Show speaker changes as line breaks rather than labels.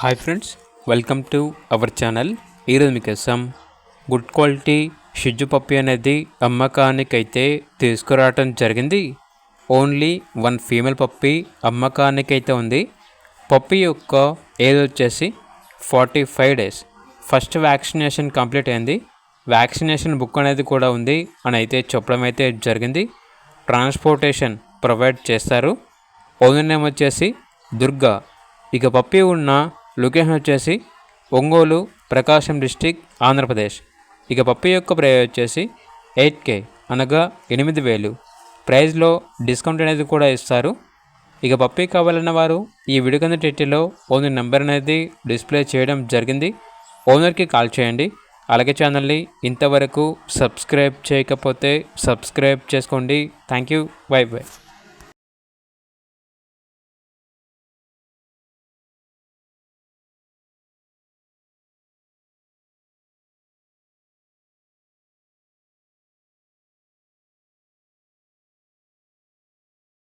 Hi friends, welcome to our channel. ఈరోజు మీకోసం good quality షిజ్జు పప్పి అనేది అమ్మకానికైతే తీసుకురావటం జరిగింది. ఓన్లీ వన్ ఫీమేల్ పప్పి అమ్మకానికైతే ఉంది. పప్పి యొక్క ఏజ్ వచ్చేసి 45 days. ఫస్ట్ వ్యాక్సినేషన్ కంప్లీట్ అయింది. వ్యాక్సినేషన్ బుక్ అనేది కూడా ఉంది అని అయితే చెప్పడం అయితే జరిగింది. ట్రాన్స్పోర్టేషన్ ప్రొవైడ్ చేస్తారు. ఓనర్ నేమ్ వచ్చేసి దుర్గా. ఇక పప్పి ఉన్న లొకేషన్ వచ్చేసి ఒంగోలు, ప్రకాశం డిస్టిక్, ఆంధ్రప్రదేశ్. ఇక పప్పి యొక్క ప్రైస్ వచ్చేసి 8K అనగా 8,000. ప్రైస్లో డిస్కౌంట్ అనేది కూడా ఇస్తారు. ఇక పప్పి కావాలన్న వారు ఈ వీడియో కింద టైటిల్లో ఓనర్ నెంబర్ అనేది డిస్ప్లే చేయడం జరిగింది. ఓనర్కి కాల్ చేయండి. అలాగే ఛానల్ని ఇంతవరకు సబ్స్క్రైబ్ చేయకపోతే సబ్స్క్రైబ్ చేసుకోండి. Thank you. By by.